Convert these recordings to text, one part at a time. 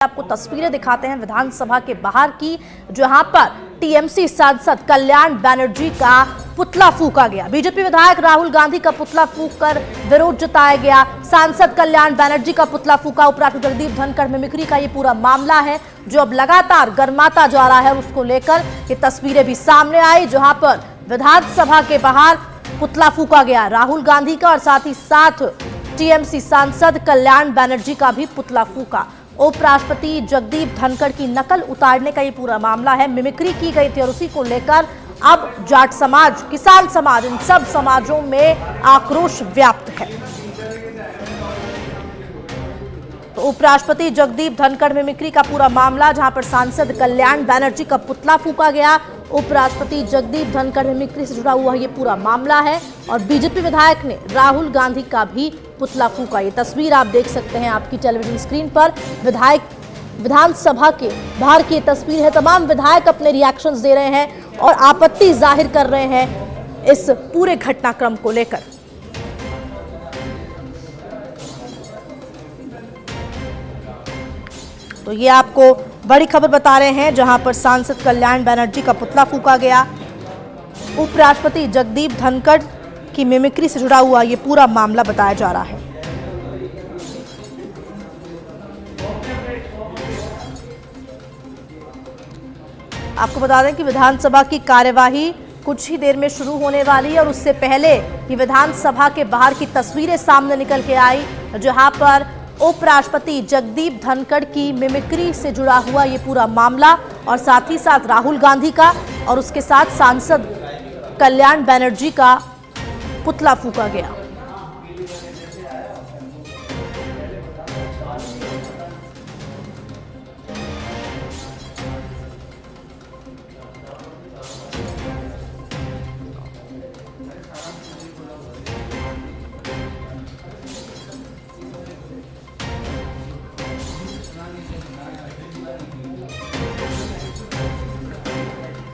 आपको तस्वीरें दिखाते हैं विधानसभा के बाहर की, जहां पर टीएमसी सांसद कल्याण बनर्जी का पुतला फूका गया। बीजेपी विधायक राहुल गांधी का पुतला फूंक कर विरोध जताया गया। सांसद कल्याण बनर्जी का पुतला फूका। उपराष्ट्रपति जगदीप धनखड़ मिमिक्री का ये पूरा मामला है जो अब लगातार गर्माता जा रहा है और उसको लेकर ये तस्वीरें भी सामने आई, जहां पर विधानसभा के बाहर पुतला फूका गया राहुल गांधी का, और साथ ही साथ टीएमसी सांसद कल्याण बनर्जी का भी पुतला फूका। उपराष्ट्रपति जगदीप धनखड़ की नकल उतारने का ये पूरा मामला है। मिमिक्री की गई थी और उसी को लेकर अब जाट समाज, किसान समाज, इन सब समाजों में आक्रोश व्याप्त है। तो उपराष्ट्रपति जगदीप धनखड़ मिमिक्री का पूरा मामला, जहां पर सांसद कल्याण बनर्जी का पुतला फूका गया। उपराष्ट्रपति जगदीप धनखड़ मिमिक्री से जुड़ा हुआ ये पूरा मामला है और बीजेपी विधायक ने राहुल गांधी का भी पुतला फूका। ये तस्वीर आप देख सकते हैं आपकी टेलीविजन स्क्रीन पर। विधानसभा के बाहर की तस्वीर है। तमाम विधायक अपने रिएक्शंस दे रहे हैं और आपत्ति जाहिर कर रहे हैं इस पूरे घटनाक्रम को लेकर। तो ये आपको बड़ी खबर बता रहे हैं, जहां पर सांसद कल्याण बनर्जी का पुतला फूका गया। उपराष्ट्रपति जगदीप धनखड़ की मिमिक्री से जुड़ा हुआ ये पूरा मामला बताया जा रहा है। आपको बता दें कि विधानसभा की कार्यवाही कुछ ही देर में शुरू होने वाली है और उससे पहले ये विधानसभा के बाहर की तस्वीरें सामने निकल के आई, जहां पर उपराष्ट्रपति जगदीप धनखड़ की मिमिक्री से जुड़ा हुआ ये पूरा मामला और साथ ही साथ राहुल गांधी का और उसके साथ सांसद कल्याण बनर्जी का पुतला फूका गया।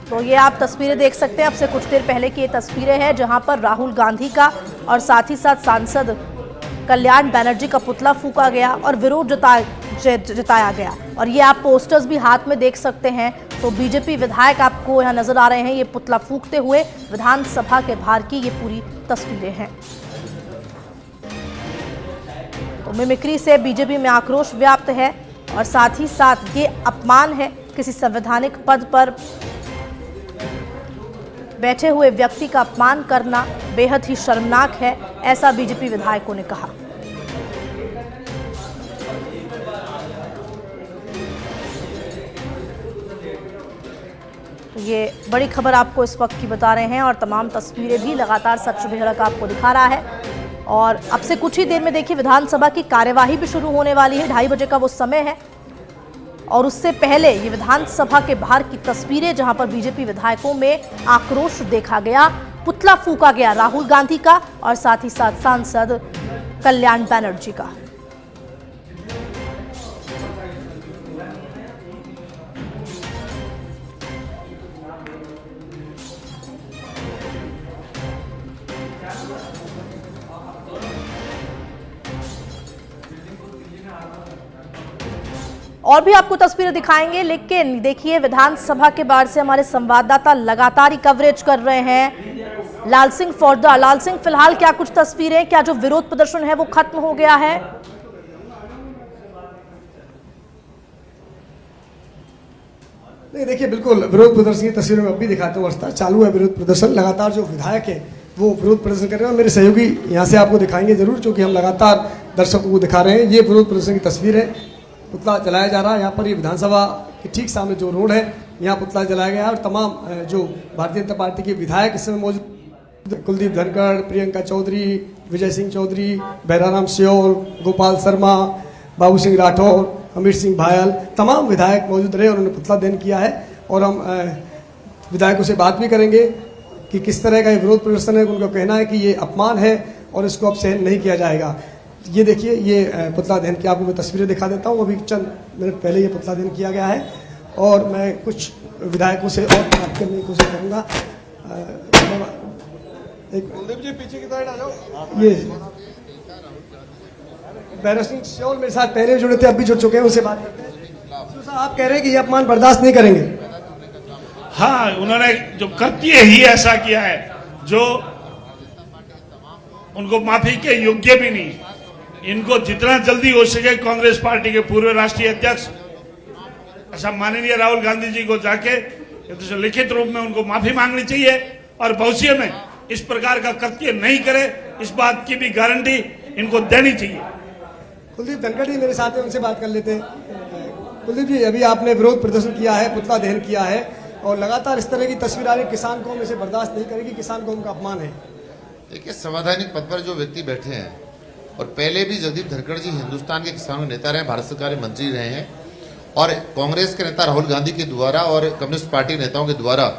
तो ये आप तस्वीरें देख सकते हैं, अब से कुछ देर पहले की ये तस्वीरें हैं, जहां पर राहुल गांधी का और साथ ही साथ सांसद कल्याण बनर्जी का पुतला फूका गया और विरोध जताया गया। और ये आप पोस्टर्स भी हाथ में देख सकते हैं। तो बीजेपी विधायक आपको यहाँ नजर आ रहे हैं ये पुतला फूकते हुए। विधानसभा के बाहर की ये पूरी तस्वीरें हैं। तो मिमिक्री से बीजेपी में आक्रोश व्याप्त है और साथ ही साथ ये अपमान है, किसी संवैधानिक पद पर बैठे हुए व्यक्ति का अपमान करना बेहद ही शर्मनाक है, ऐसा बीजेपी विधायकों ने कहा। तो ये बड़ी खबर आपको इस वक्त की बता रहे हैं और तमाम तस्वीरें भी लगातार सच बेहरक आपको दिखा रहा है। और अब से कुछ ही देर में देखिए विधानसभा की कार्यवाही भी शुरू होने वाली है। 2:30 बजे का वो समय है और उससे पहले ये विधानसभा के बाहर की तस्वीरें, जहां पर बीजेपी विधायकों में आक्रोश देखा गया। पुतला फूका गया राहुल गांधी का और साथ ही साथ सांसद कल्याण बनर्जी का। और भी आपको तस्वीरें दिखाएंगे, लेकिन देखिए विधानसभा के बाहर से हमारे संवाददाता लगातार ही कवरेज कर रहे हैं। लाल सिंह फौजदार, लाल सिंह, फिलहाल क्या कुछ तस्वीरें, क्या जो विरोध प्रदर्शन है वो खत्म हो गया है? नहीं, देखिए बिल्कुल विरोध प्रदर्शन की तस्वीरों में अभी दिखाते हुए अवस्था चालू है। विरोध प्रदर्शन लगातार जो विधायक है वो विरोध प्रदर्शन कर रहे हैं। मेरे सहयोगी यहाँ से आपको दिखाएंगे जरूर, क्योंकि हम लगातार दर्शकों को दिखा रहे हैं। ये विरोध प्रदर्शन की तस्वीर है, पुतला जलाया जा रहा है। यहाँ पर ये विधानसभा के ठीक सामने जो रोड है, यहाँ पुतला जलाया गया है और तमाम जो भारतीय जनता पार्टी के विधायक इस समय मौजूद, कुलदीप धनखड़, प्रियंका चौधरी, विजय सिंह चौधरी, भैराराम सियोल, गोपाल शर्मा, बाबू सिंह राठौर, अमित सिंह भायल, तमाम विधायक मौजूद रहे और उन्होंने पुतला दहन किया है। और हम विधायकों से बात भी करेंगे कि किस तरह का ये विरोध प्रदर्शन है। उनका कहना है कि ये अपमान है और इसको अब सहन नहीं किया जाएगा। ये देखिए, ये पुतला दहन की आपको मैं तस्वीरें दिखा देता हूँ। अभी चंद मिनट पहले ये पुतला दहन किया गया है और मैं कुछ विधायकों से और बात करने की कोशिश करूँगा। कुलदीप जी पीछे की साइड आ जाओ। ये भैरव सिंह सियोल मेरे साथ पहले जुड़े थे, अब भी जुड़ चुके हैं, उनसे बात करते हैं। आप कह रहे हैं कि ये अपमान बर्दाश्त नहीं करेंगे? हाँ, उन्होंने जो कृत्य ही ऐसा किया है जो उनको माफी के योग्य भी नहीं। इनको जितना जल्दी हो सके कांग्रेस पार्टी के पूर्व राष्ट्रीय अध्यक्ष ऐसा माननीय राहुल गांधी जी को जाके तो लिखित रूप में उनको माफी मांगनी चाहिए और भविष्य में इस प्रकार का कृत्य नहीं करे, इस बात की भी गारंटी इनको देनी चाहिए। कुलदीप धनखड़ जी मेरे साथ हैं, उनसे बात कर लेते हैं। कुलदीप जी, अभी आपने विरोध प्रदर्शन किया है, पुतला दहन किया है और लगातार इस तरह की तस्वीर आ रही, किसान कौम इसे बर्दाश्त नहीं करेगी, किसान कौम का अपमान है। देखिए, संवैधानिक पद पर जो व्यक्ति बैठे हैं और पहले भी जगदीप धनखड़ जी हिंदुस्तान के किसानों के नेता रहे, भारत सरकार के मंत्री रहे हैं और कांग्रेस के नेता राहुल गांधी के द्वारा और कम्युनिस्ट पार्टी नेताओं के द्वारा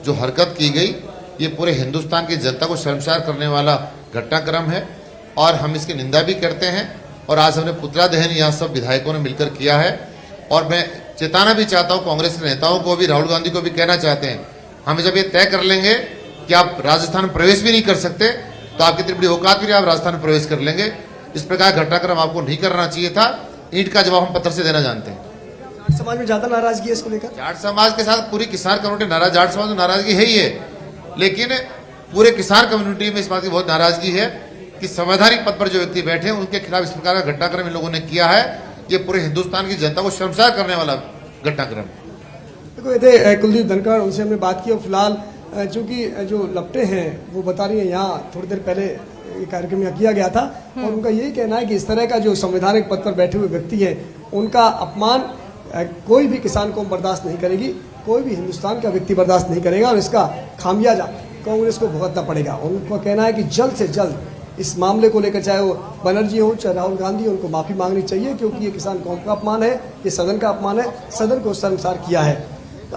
जो हरकत की गई, ये पूरे हिंदुस्तान की जनता को शर्मसार करने वाला घटनाक्रम है और हम इसकी निंदा भी करते हैं। और आज हमने पुतला दहन यहाँ सब विधायकों ने मिलकर किया है और मैं चेताना भी चाहता हूँ कांग्रेस के नेताओं को भी, राहुल गांधी को भी कहना चाहते हैं, हम जब ये तय कर लेंगे कि आप राजस्थान में प्रवेश भी नहीं कर सकते तो आपकी इतनी बड़ी औकात भी नहीं, आप राजस्थान में प्रवेश कर लेंगे। इस प्रकार घटनाक्रम आपको नहीं करना चाहिए था। ईंट का जवाब हम पत्थर से देना जानते हैं। समाज में ज्यादा नाराजगी है इसको लेकर? जाट समाज के साथ पूरी किसान कम्युनिटी नाराज, जाट समाज में नाराजगी है ही है, लेकिन पूरे किसान कम्युनिटी में इस बात की बहुत नाराजगी है कि संवैधानिक पद पर जो व्यक्ति बैठे हैं उनके खिलाफ इस प्रकार का घटनाक्रम इन लोगों ने किया है। ये पूरे हिंदुस्तान की जनता को शर्मसार करने वाला घटनाक्रम। देखो, ये कुलदीप धनखड़, उनसे हमने बात की और फिलहाल चूंकि जो लपटे हैं वो बता रही हैं, यहाँ थोड़ी देर पहले ये कार्यक्रम यहाँ किया गया था और उनका यही कहना है कि इस तरह का जो संवैधानिक पद पर बैठे हुए व्यक्ति हैं उनका अपमान कोई भी किसान को बर्दाश्त नहीं करेगी, कोई भी हिंदुस्तान का व्यक्ति बर्दाश्त नहीं करेगा और इसका खामियाजा कांग्रेस को भुगतना पड़ेगा। उनका कहना है कि जल्द से जल्द इस मामले को लेकर, चाहे वो बनर्जी हो चाहे राहुल गांधी हो, उनको माफ़ी मांगनी चाहिए क्योंकि ये किसान कौम का अपमान है, ये सदन का अपमान है, सदन को शर्मसार किया है।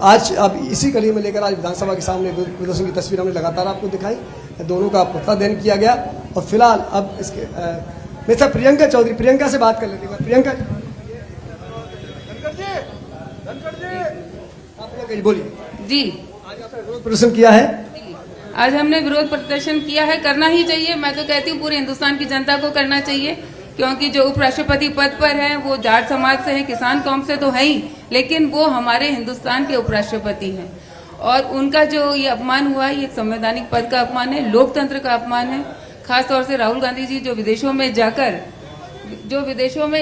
आज अब इसी कड़ी में लेकर आज विधानसभा के सामने प्रदर्शन की तस्वीर हमने लगातार आपको दिखाई, दोनों का पुतला दहन किया गया और फिलहाल अब इसके मेरे साथ प्रियंका चौधरी, प्रियंका से बात कर लेते हैं। प्रियंका आप बोलिए जी, आज आपने विरोध प्रदर्शन किया है? आज हमने विरोध प्रदर्शन किया है, करना ही चाहिए। मैं तो कहती हूँ पूरे हिंदुस्तान की जनता को करना चाहिए क्योंकि जो उपराष्ट्रपति पद पर है वो जाट समाज से है, किसान कौम से तो है ही, लेकिन वो हमारे हिंदुस्तान के उपराष्ट्रपति हैं और उनका जो ये अपमान हुआ है ये संवैधानिक पद का अपमान है, लोकतंत्र का अपमान है। खास तौर से राहुल गांधी जी जो विदेशों में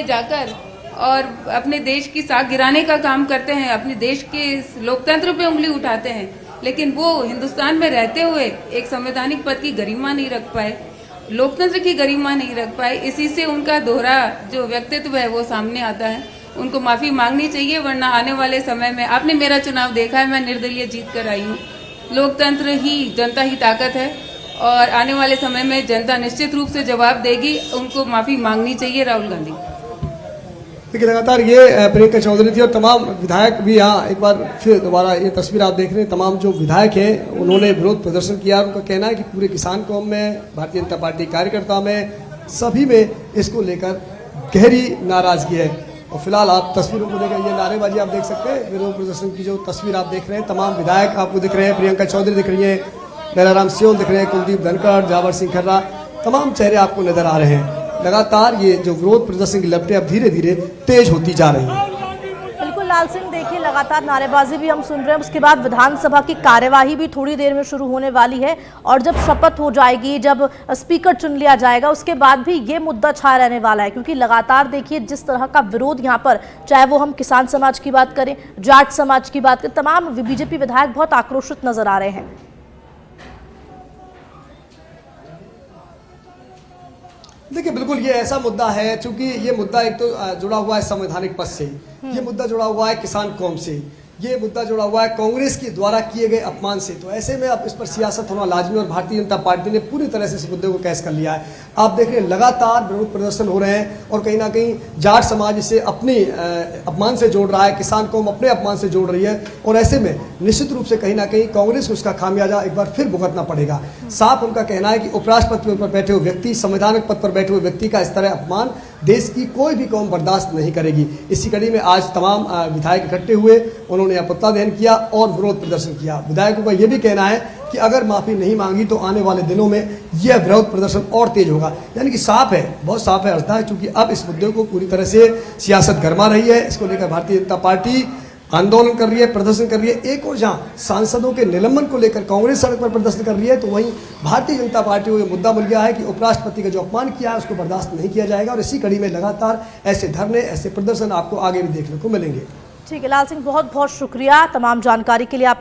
जाकर और अपने देश की साख गिराने का काम करते हैं, अपने देश के लोकतंत्र पे उंगली उठाते हैं, लेकिन वो हिंदुस्तान में रहते हुए एक संवैधानिक पद की गरिमा नहीं रख पाए, लोकतंत्र की गरिमा नहीं रख पाए। इसी से उनका दोहरा जो व्यक्तित्व है वो सामने आता है। उनको माफ़ी मांगनी चाहिए, वरना आने वाले समय में, आपने मेरा चुनाव देखा है, मैं निर्दलीय जीत कर आई हूँ। लोकतंत्र ही, जनता ही ताकत है और आने वाले समय में जनता निश्चित रूप से जवाब देगी। उनको माफ़ी मांगनी चाहिए राहुल गांधी। देखिए, लगातार ये प्रियंका चौधरी थी और तमाम विधायक भी यहाँ एक बार फिर दोबारा ये तस्वीर आप देख रहे हैं। तमाम जो विधायक हैं उन्होंने विरोध प्रदर्शन किया। उनका कहना है कि पूरे किसान कौम में, भारतीय जनता पार्टी कार्यकर्ता में, सभी में इसको लेकर गहरी नाराजगी है। और फिलहाल आप तस्वीरों को देखकर ये नारेबाजी आप देख सकते हैं। विरोध प्रदर्शन की जो तस्वीर आप देख रहे हैं, तमाम विधायक आपको दिख रहे हैं, प्रियंका चौधरी दिख रही है, बेलाराम सियोल दिख रहे हैं, कुलदीप धनखड़, जावर सिंह खर्रा, तमाम चेहरे आपको नजर आ रहे हैं। लगातार ये जो विरोध प्रदर्शन की लपटें अब धीरे धीरे तेज होती जा रही हैं। बिल्कुल लाल सिंह, देखिए लगातार नारेबाजी भी हम सुन रहे हैं, उसके बाद विधानसभा की कार्यवाही भी थोड़ी देर में शुरू होने वाली है और जब शपथ हो जाएगी, जब स्पीकर चुन लिया जाएगा, उसके बाद भी ये मुद्दा छाया रहने वाला है क्योंकि लगातार देखिए जिस तरह का विरोध यहाँ पर, चाहे वो हम किसान समाज की बात करें, जाट समाज की बात करें, तमाम बीजेपी विधायक बहुत आक्रोशित नजर आ रहे हैं। देखिए, बिल्कुल ये ऐसा मुद्दा है, चूंकि ये मुद्दा एक तो जुड़ा हुआ है संवैधानिक पद से, ये मुद्दा जुड़ा हुआ है किसान कौम से, ये मुद्दा जुड़ा हुआ है कांग्रेस के द्वारा किए गए अपमान से। तो ऐसे में अब इस पर सियासत होना लाजमी और भारतीय जनता पार्टी ने पूरी तरह से इस मुद्दे को कैश कर लिया है। आप देख रहे हैं लगातार विरोध प्रदर्शन हो रहे हैं और कहीं ना कहीं जाट समाज इसे अपने अपमान से जोड़ रहा है, किसान कौम अपने अपमान से जोड़ रही है और ऐसे में निश्चित रूप से कहीं ना कहीं कांग्रेस को उसका खामियाजा एक बार फिर भुगतना पड़ेगा। साफ उनका कहना है कि उपराष्ट्रपति पर बैठे हुए व्यक्ति, संवैधानिक पद पर बैठे हुए व्यक्ति का इस तरह अपमान देश की कोई भी कौम बर्दाश्त नहीं करेगी। इसी कड़ी में आज तमाम विधायक इकट्ठे हुए, उन्होंने पुतला दहन किया और विरोध प्रदर्शन किया। विधायकों का यह भी कहना है कि अगर माफ़ी नहीं मांगी तो आने वाले दिनों में यह विरोध प्रदर्शन और तेज होगा। यानी कि साफ है, बहुत साफ है अर्था है, क्योंकि अब इस मुद्दे को पूरी तरह से सियासत गरमा रही है। इसको लेकर भारतीय जनता पार्टी आंदोलन कर रही है, प्रदर्शन कर रही है। एक और जहाँ सांसदों के निलंबन को लेकर कांग्रेस सड़क पर प्रदर्शन कर रही है, तो वहीं भारतीय जनता पार्टी को यह मुद्दा मिल गया है कि उपराष्ट्रपति का जो अपमान किया है उसको बर्दाश्त नहीं किया जाएगा। और इसी कड़ी में लगातार ऐसे धरने, ऐसे प्रदर्शन आपको आगे भी देखने को मिलेंगे। ठीक है लाल सिंह, बहुत बहुत शुक्रिया तमाम जानकारी के लिए आपका।